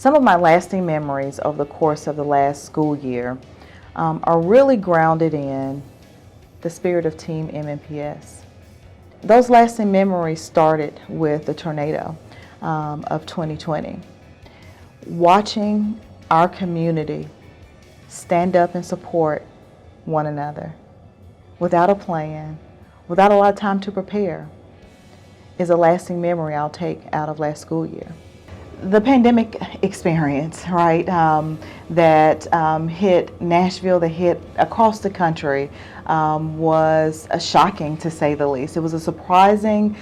Some of my lasting memories over the course of the last school year are really grounded in the spirit of Team MNPS. Those lasting memories started with the tornado of 2020. Watching our community stand up and support one another without a plan, without a lot of time to prepare, is a lasting memory I'll take out of last school year. The pandemic experience, right, that hit Nashville, that hit across the country, was shocking to say the least. It was a surprising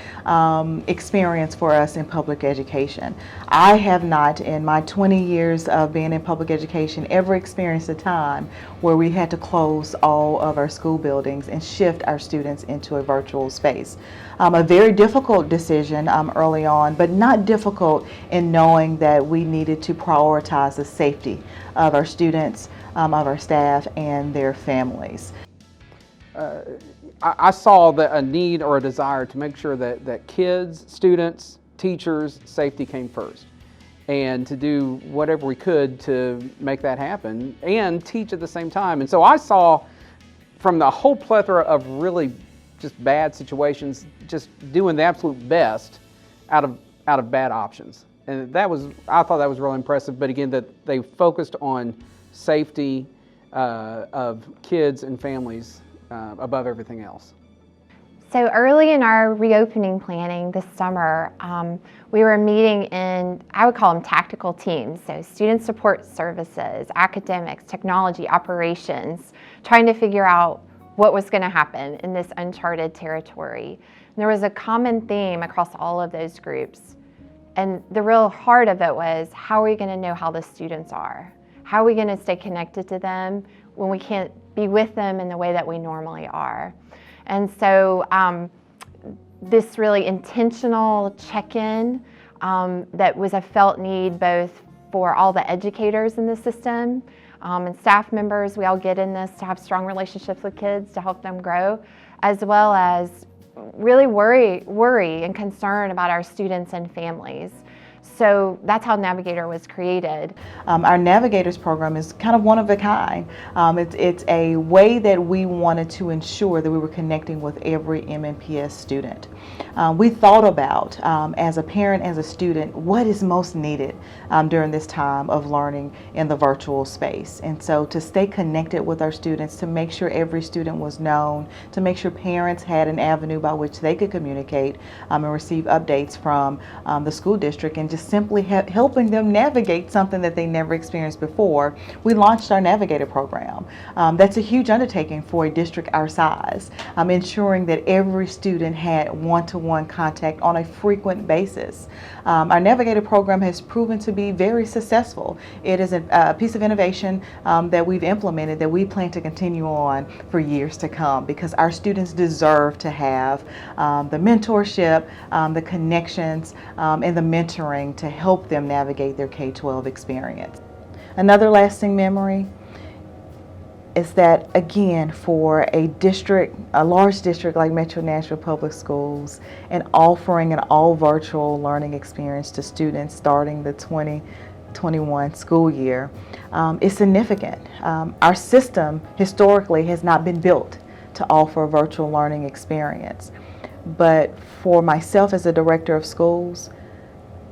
experience for us in public education. I have not, in my 20 years of being in public education, ever experienced a time where we had to close all of our school buildings and shift our students into a virtual space. A very difficult decision early on, but not difficult in knowing that we needed to prioritize the safety of our students, of our staff, and their families. I saw a need or a desire to make sure that kids, students, teachers' safety came first, and to do whatever we could to make that happen and teach at the same time. And so I saw from the whole plethora of really just bad situations, just doing the absolute best out of bad options. And I thought that was really impressive. But again, that they focused on safety of kids and families above everything else. So early in our reopening planning this summer, we were meeting in, I would call them tactical teams, so student support services, academics, technology, operations, trying to figure out what was going to happen in this uncharted territory. And there was a common theme across all of those groups. And the real heart of it was, how are we going to know how the students are? How are we going to stay connected to them when we can't be with them in the way that we normally are? And so this really intentional check-in that was a felt need both for all the educators in the system and staff members. We all get in this to have strong relationships with kids to help them grow, as well as really worry and concern about our students and families. So that's how Navigator was created. Our Navigators program is kind of one of a kind. It's a way that we wanted to ensure that we were connecting with every MNPS student. We thought about, as a parent, as a student, what is most needed during this time of learning in the virtual space. And so to stay connected with our students, to make sure every student was known, to make sure parents had an avenue by which they could communicate and receive updates from the school district, and just simply helping them navigate something that they never experienced before, we launched our Navigator program. That's a huge undertaking for a district our size, ensuring that every student had one-to-one contact on a frequent basis. Our Navigator program has proven to be very successful. It is a piece of innovation that we've implemented that we plan to continue on for years to come, because our students deserve to have the mentorship, the connections, and the mentoring to help them navigate their K-12 experience. Another lasting memory is that, again, for a large district like Metro Nashville Public Schools, and offering an all virtual learning experience to students starting the 2021 school year is significant. Our system historically has not been built to offer a virtual learning experience. But for myself as a director of schools,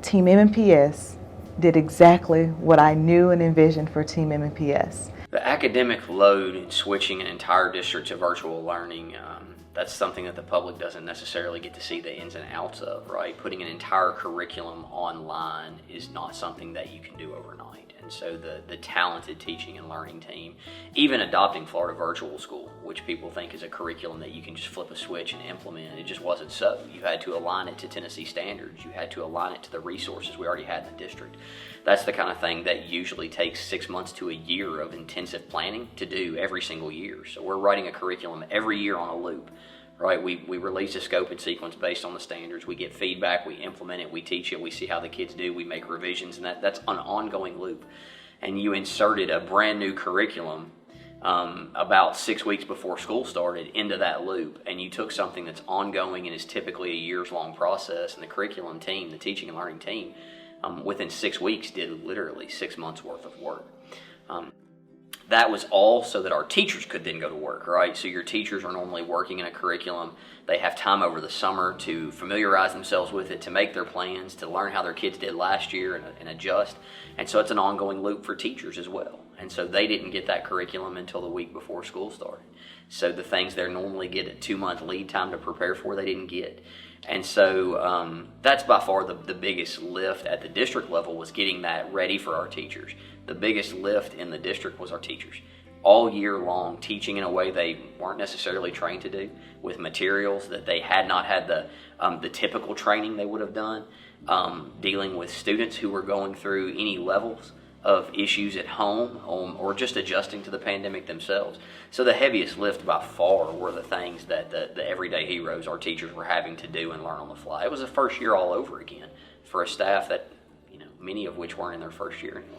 Team MNPS did exactly what I knew and envisioned for Team MNPS. The academic load in switching an entire district to virtual learning, that's something that the public doesn't necessarily get to see the ins and outs of, right? Putting an entire curriculum online is not something that you can do overnight. And so the talented teaching and learning team, even adopting Florida Virtual School, which people think is a curriculum that you can just flip a switch and implement, it just wasn't so. You had to align it to Tennessee standards. You had to align it to the resources we already had in the district. That's the kind of thing that usually takes 6 months to a year of intensive planning to do every single year. So we're writing a curriculum every year on a loop, right? We release a scope and sequence based on the standards. We get feedback, we implement it, we teach it, we see how the kids do, we make revisions, and that's an ongoing loop. And you inserted a brand new curriculum about 6 weeks before school started into that loop, and you took something that's ongoing and is typically a years-long process, and the curriculum team, the teaching and learning team, within 6 weeks did literally 6 months worth of work. That was all so that our teachers could then go to work, right? So your teachers are normally working in a curriculum. They have time over the summer to familiarize themselves with it, to make their plans, to learn how their kids did last year and adjust. And so it's an ongoing loop for teachers as well. And so they didn't get that curriculum until the week before school started. So the things they normally get a 2-month lead time to prepare for, they didn't get. And so that's by far the biggest lift at the district level, was getting that ready for our teachers. The biggest lift in the district was our teachers. All year long, teaching in a way they weren't necessarily trained to do, with materials that they had not had the typical training they would have done, dealing with students who were going through any levels of issues at home or just adjusting to the pandemic themselves. So the heaviest lift by far were the things that the everyday heroes, our teachers, were having to do and learn on the fly. It was a first year all over again for a staff that, many of which weren't in their first year anymore.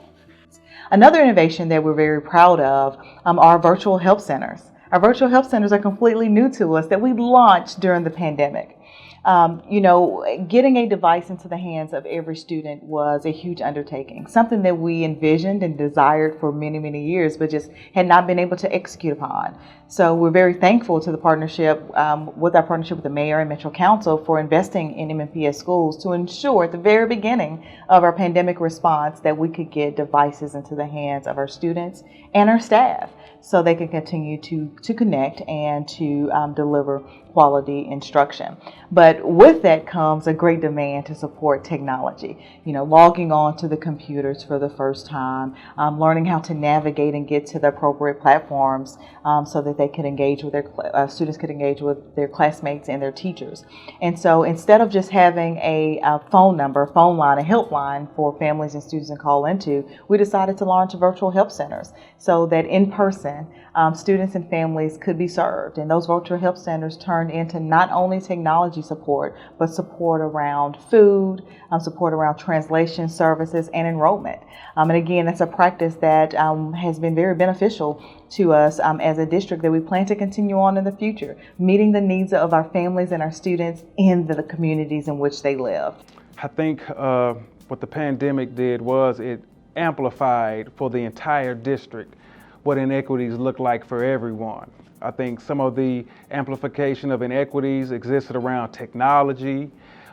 Another innovation that we're very proud of are virtual help centers. Our virtual help centers are completely new to us, that we launched during the pandemic. Getting a device into the hands of every student was a huge undertaking, something that we envisioned and desired for many, many years, but just had not been able to execute upon. So we're very thankful to the partnership, with the Mayor and Metro Council, for investing in MNPS schools to ensure at the very beginning of our pandemic response that we could get devices into the hands of our students and our staff, so they can continue to connect and to deliver quality instruction. But with that comes a great demand to support technology. Logging on to the computers for the first time, learning how to navigate and get to the appropriate platforms so that they could engage with their students could engage with their classmates and their teachers. And so instead of just having a phone line, a helpline for families and students to call into, we decided to launch virtual help centers so that in person students and families could be served. And those virtual help centers turned into not only technology support, but support around food, support around translation services and enrollment. And again, that's a practice that has been very beneficial to us as a district that we plan to continue on in the future, meeting the needs of our families and our students in the communities in which they live. I think what the pandemic did was it amplified for the entire district what inequities look like for everyone. I think some of the amplification of inequities existed around technology.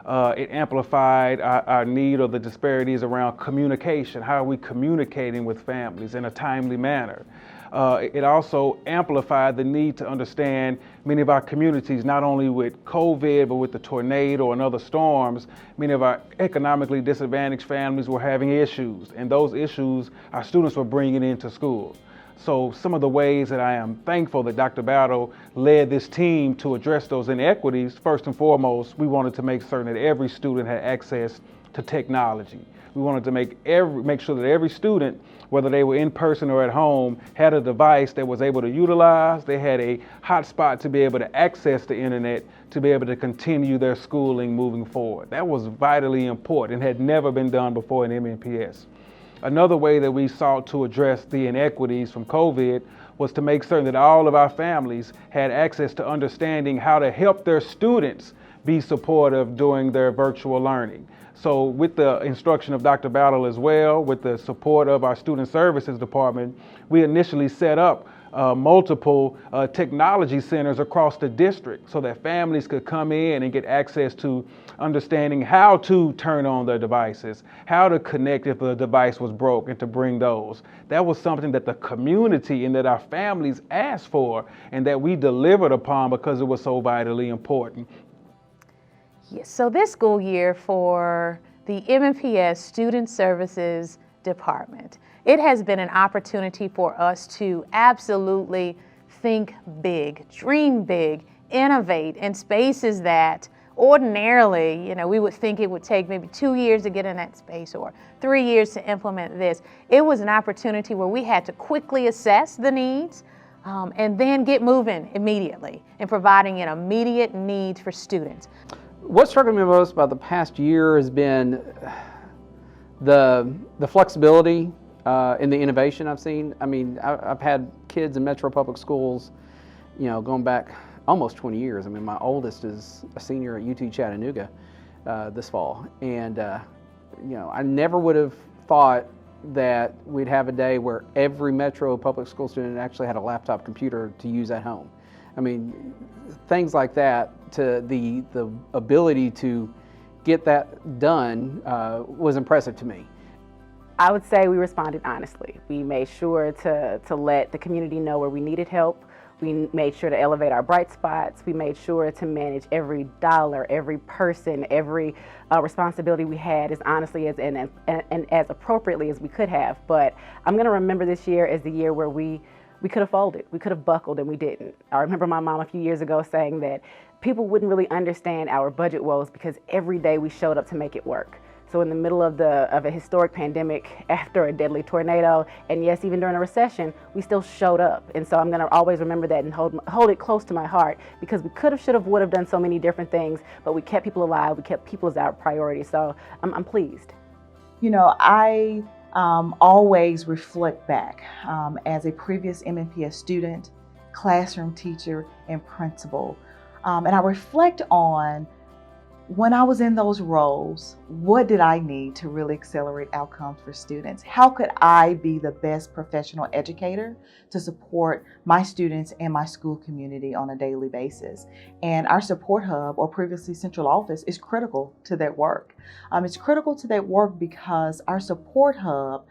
It amplified our need or the disparities around communication. How are we communicating with families in a timely manner? It also amplified the need to understand many of our communities, not only with COVID, but with the tornado and other storms. Many of our economically disadvantaged families were having issues, and those issues our students were bringing into school. So some of the ways that I am thankful that Dr. Battle led this team to address those inequities, first and foremost, we wanted to make certain that every student had access to technology. We wanted to make sure that every student, whether they were in person or at home, had a device that was able to utilize. They had a hotspot to be able to access the internet, to be able to continue their schooling moving forward. That was vitally important and had never been done before in MNPS. Another way that we sought to address the inequities from COVID was to make certain that all of our families had access to understanding how to help their students be supportive during their virtual learning. So with the instruction of Dr. Battle as well, with the support of our Student Services Department, we initially set up multiple technology centers across the district so that families could come in and get access to understanding how to turn on their devices, how to connect if the device was broke, and to bring those. That was something that the community and that our families asked for and that we delivered upon because it was so vitally important. Yes, so this school year for the MNPS Student Services Department, it has been an opportunity for us to absolutely think big, dream big, innovate in spaces that ordinarily, we would think it would take maybe 2 years to get in that space or 3 years to implement this. It was an opportunity where we had to quickly assess the needs and then get moving immediately and providing an immediate need for students. What struck me most about the past year has been the flexibility and the innovation I've seen. I mean, I've had kids in Metro Public Schools, going back almost 20 years. I mean, my oldest is a senior at UT Chattanooga this fall, and I never would have thought that we'd have a day where every Metro public school student actually had a laptop computer to use at home. I mean, things like that, to the ability to get that done was impressive to me. I would say we responded honestly. We made sure to let the community know where we needed help. We made sure to elevate our bright spots. We made sure to manage every dollar, every person, every responsibility we had as honestly and as appropriately as we could have. But I'm going to remember this year as the year where we could have folded, we could have buckled, and we didn't. I remember my mom a few years ago saying that people wouldn't really understand our budget woes because every day we showed up to make it work. So in the middle of a historic pandemic, after a deadly tornado, and yes, even during a recession, we still showed up. And so I'm going to always remember that and hold it close to my heart, because we could have, should have, would have done so many different things, but we kept people alive. We kept people as our priority. So I'm pleased. I always reflect back as a previous MNPS student, classroom teacher, and principal. And I reflect on when I was in those roles, what did I need to really accelerate outcomes for students? How could I be the best professional educator to support my students and my school community on a daily basis? And our support hub, or previously central office, is critical to that work. It's critical to that work because our support hub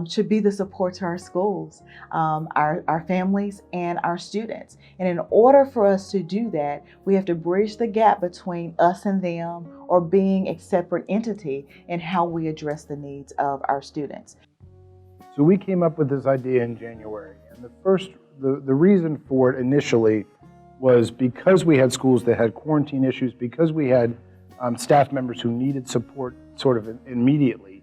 should be the support to our schools, our families, and our students. And in order for us to do that, we have to bridge the gap between us and them, or being a separate entity in how we address the needs of our students. So we came up with this idea in January, and the reason for it initially was because we had schools that had quarantine issues, because we had staff members who needed support sort of immediately.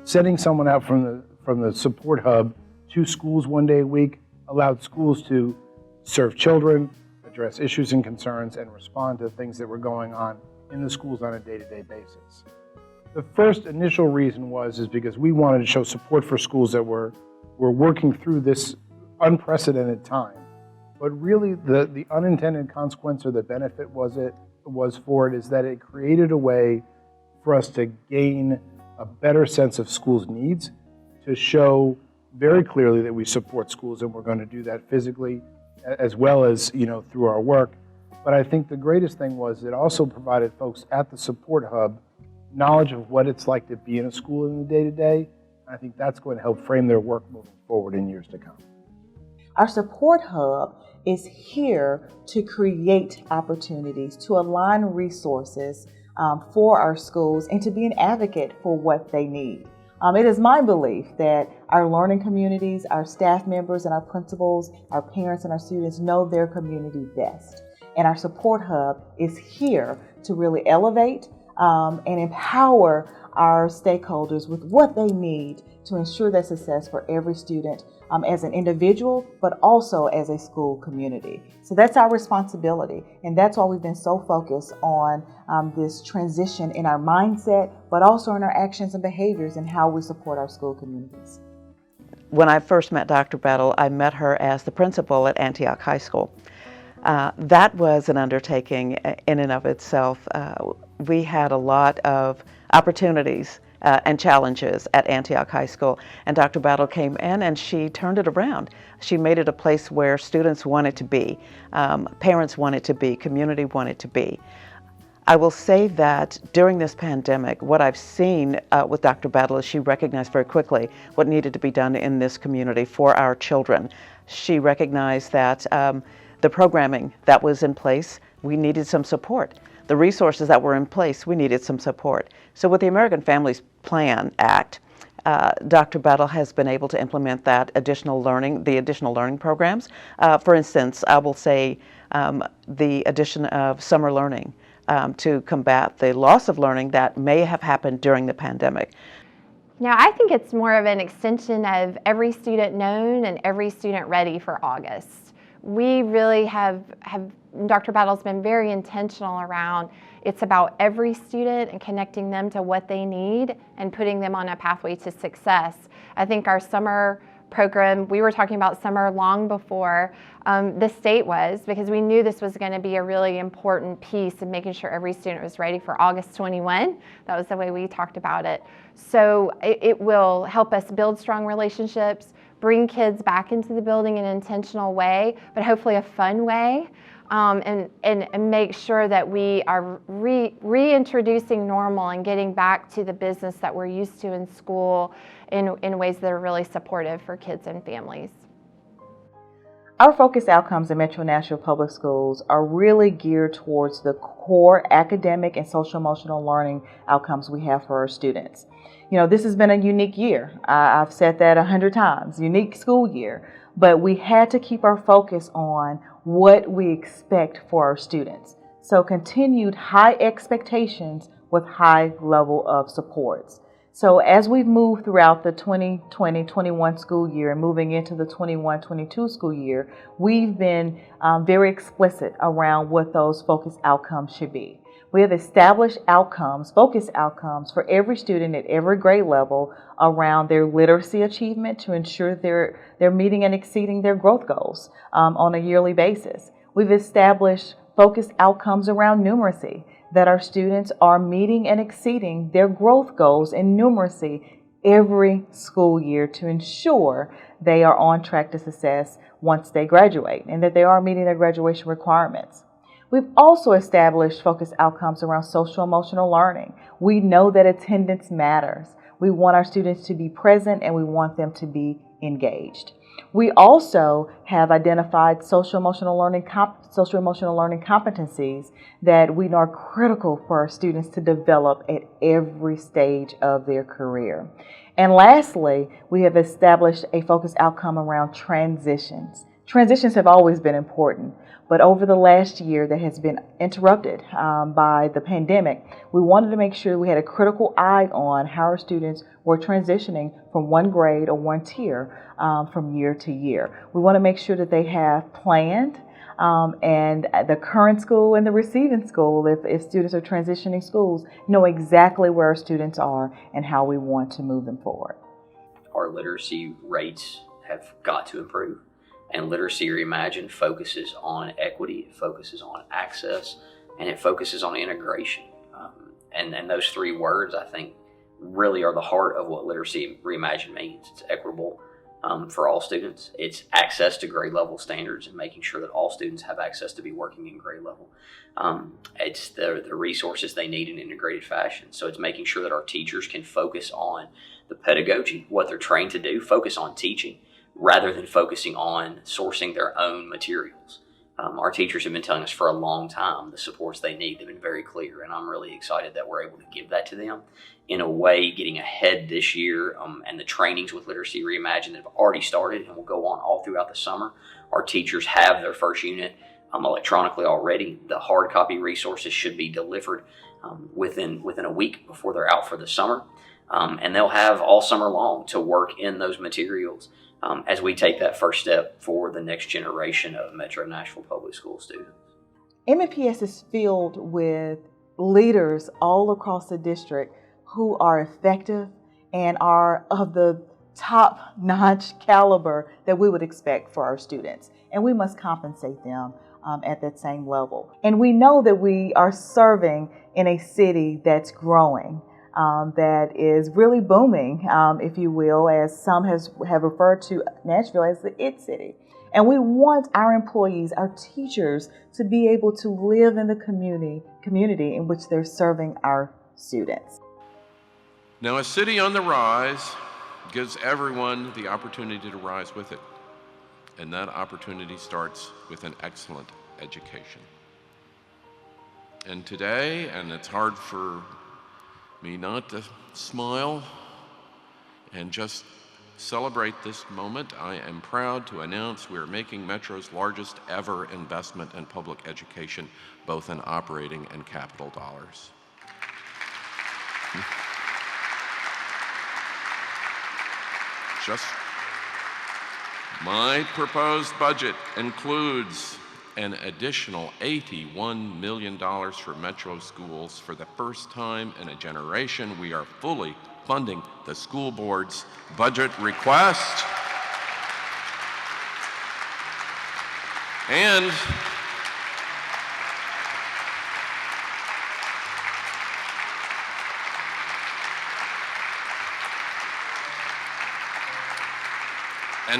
Sending someone out from the support hub to schools one day a week allowed schools to serve children, address issues and concerns, and respond to things that were going on in the schools on a day-to-day basis. The first initial reason is because we wanted to show support for schools that were working through this unprecedented time. But really the unintended consequence, or the benefit was for it, is that it created a way for us to gain a better sense of schools' needs, to show very clearly that we support schools, and we're going to do that physically as well as through our work. But I think the greatest thing was it also provided folks at the support hub knowledge of what it's like to be in a school in the day-to-day. I think that's going to help frame their work moving forward in years to come. Our support hub is here to create opportunities, to align resources for our schools, and to be an advocate for what they need. It is my belief that our learning communities, our staff members and our principals, our parents and our students know their community best. And our support hub is here to really elevate and empower our stakeholders with what they need to ensure that success for every student as an individual, but also as a school community. So that's our responsibility. And that's why we've been so focused on this transition in our mindset, but also in our actions and behaviors and how we support our school communities. When I first met Dr. Battle, I met her as the principal at Antioch High School. That was an undertaking in and of itself. We had a lot of opportunities and challenges at Antioch High School, and Dr. Battle came in and she turned it around. She made it a place where students wanted to be, parents wanted to be, community wanted to be. I will say that during this pandemic, what I've seen with Dr. Battle is she recognized very quickly what needed to be done in this community for our children. She recognized that the programming that was in place, we needed some support. The resources that were in place, we needed some support. So with the American Families Plan Act, Dr. Battle has been able to implement that the additional learning programs. For instance, I will say the addition of summer learning to combat the loss of learning that may have happened during the pandemic. Now, I think it's more of an extension of every student known and every student ready for August. We really have Dr. Battle's been very intentional around, it's about every student and connecting them to what they need and putting them on a pathway to success. I think our summer program. We were talking about summer long before the state was, because we knew this was going to be a really important piece of making sure every student was ready for August 21. That was the way we talked about it. So it will help us build strong relationships, bring kids back into the building in an intentional way, but hopefully a fun way, and make sure that we are reintroducing normal and getting back to the business that we're used to in school in ways that are really supportive for kids and families. Our focus outcomes in Metro Nashville Public Schools are really geared towards the core academic and social emotional learning outcomes we have for our students. You know, this has been a unique year. I've said that 100 times, unique school year, but we had to keep our focus on what we expect for our students. So continued high expectations with high level of supports. So as we've moved throughout the 2020-21 school year and moving into the 21-22 school year, we've been very explicit around what those focus outcomes should be. We have established outcomes, focus outcomes for every student at every grade level around their literacy achievement to ensure they're meeting and exceeding their growth goals on a yearly basis. We've established focused outcomes around numeracy, that our students are meeting and exceeding their growth goals in numeracy every school year to ensure they are on track to success once they graduate and that they are meeting their graduation requirements. We've also established focused outcomes around social emotional learning. We know that attendance matters. We want our students to be present and we want them to be engaged. We also have identified social emotional learning competencies that we know are critical for our students to develop at every stage of their career. And lastly, we have established a focused outcome around transitions. Transitions have always been important, but over the last year that has been interrupted by the pandemic, we wanted to make sure we had a critical eye on how our students were transitioning from one grade or one tier from year to year. We want to make sure that they have planned and the current school and the receiving school, if students are transitioning schools, know exactly where our students are and how we want to move them forward. Our literacy rates have got to improve. And Literacy Reimagined focuses on equity, it focuses on access, and it focuses on integration. And those three words, I think, really are the heart of what Literacy Reimagined means. It's equitable for all students. It's access to grade level standards and making sure that all students have access to be working in grade level. It's the resources they need in an integrated fashion. So it's making sure that our teachers can focus on the pedagogy, what they're trained to do, focus on teaching, rather than focusing on sourcing their own materials. Our teachers have been telling us for a long time the supports they need. They've been very clear, and I'm really excited that we're able to give that to them. In a way, getting ahead this year, and the trainings with Literacy Reimagined that have already started and will go on all throughout the summer. Our teachers have their first unit electronically already. The hard copy resources should be delivered within a week before they're out for the summer. And they'll have all summer long to work in those materials as we take that first step for the next generation of Metro Nashville Public School students. MNPS is filled with leaders all across the district who are effective and are of the top-notch caliber that we would expect for our students. And we must compensate them at that same level. And we know that we are serving in a city that's growing. That is really booming, if you will, as some have referred to Nashville as the IT city. And we want our employees, our teachers, to be able to live in the community in which they're serving our students. Now, a city on the rise gives everyone the opportunity to rise with it. And that opportunity starts with an excellent education. And today, and it's hard for me not to smile and just celebrate this moment, I am proud to announce we are making Metro's largest ever investment in public education, both in operating and capital dollars. Just my proposed budget includes an additional $81 million for Metro schools. For the first time in a generation, we are fully funding the school board's budget request. And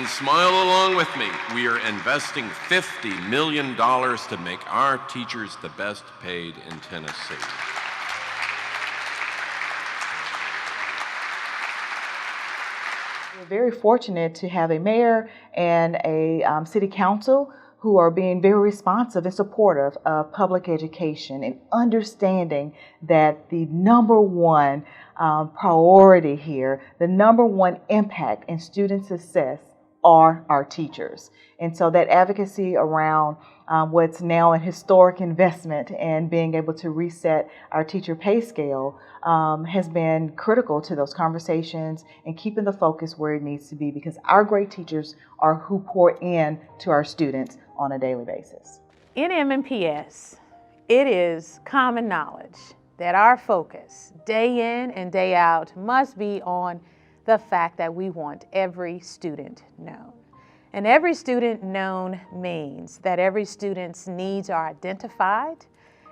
smile along with me, we are investing $50 million to make our teachers the best paid in Tennessee. We're very fortunate to have a mayor and a city council who are being very responsive and supportive of public education and understanding that the number one priority here, the number one impact in student success are our teachers. And so that advocacy around what's now an historic investment and being able to reset our teacher pay scale has been critical to those conversations and keeping the focus where it needs to be, because our great teachers are who pour in to our students on a daily basis. In MNPS, it is common knowledge that our focus day in and day out must be on the fact that we want every student known. And every student known means that every student's needs are identified,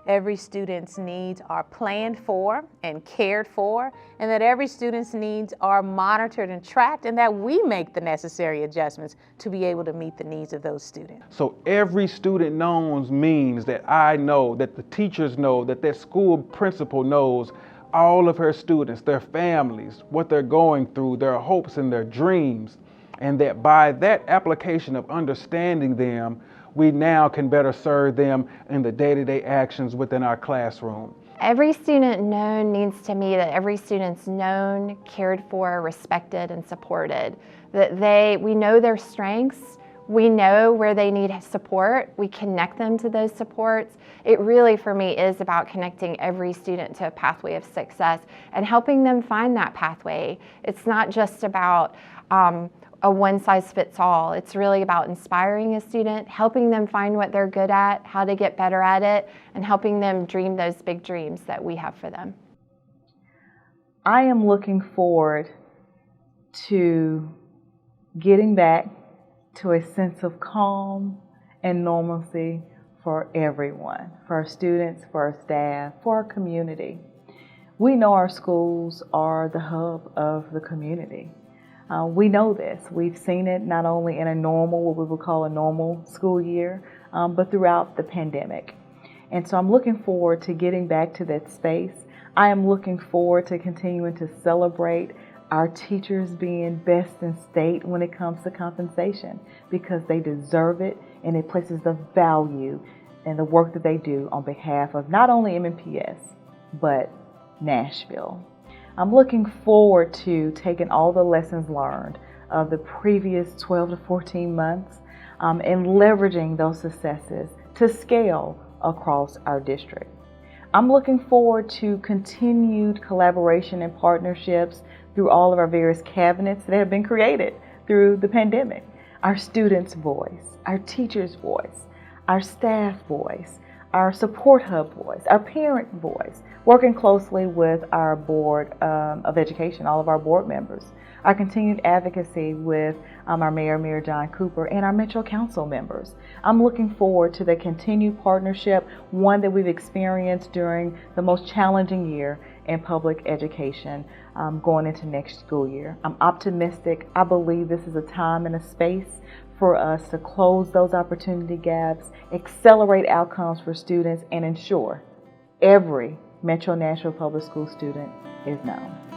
every student's needs are planned for and cared for, and that every student's needs are monitored and tracked, and that we make the necessary adjustments to be able to meet the needs of those students. So every student knows means that I know, that the teachers know, that their school principal knows all of her students, their families, what they're going through, their hopes and their dreams, and that by that application of understanding them, we now can better serve them in the day-to-day actions within our classroom. Every student known means to me that every student's known, cared for, respected, and supported. That we know their strengths, we know where they need support, we connect them to those supports. It really, for me, is about connecting every student to a pathway of success and helping them find that pathway. It's not just about a one-size-fits-all. It's really about inspiring a student, helping them find what they're good at, how to get better at it, and helping them dream those big dreams that we have for them. I am looking forward to getting back to a sense of calm and normalcy for everyone, for our students, for our staff, for our community. We know our schools are the hub of the community. We know this. We've seen it not only in a normal, what we would call a normal school year, but throughout the pandemic. And so I'm looking forward to getting back to that space. I am looking forward to continuing to celebrate our teachers being best in state when it comes to compensation, because they deserve it, and it places the value in the work that they do on behalf of not only MNPS, but Nashville. I'm looking forward to taking all the lessons learned of the previous 12 to 14 months and leveraging those successes to scale across our district. I'm looking forward to continued collaboration and partnerships through all of our various cabinets that have been created through the pandemic. Our students' voice, our teachers' voice, our staff voice, our support hub voice, our parent voice, working closely with our Board of Education, all of our board members, our continued advocacy with our Mayor John Cooper, and our Metro Council members. I'm looking forward to the continued partnership, one that we've experienced during the most challenging year in public education going into next school year. I'm optimistic. I believe this is a time and a space for us to close those opportunity gaps, accelerate outcomes for students, and ensure every Metro Nashville Public School student is known.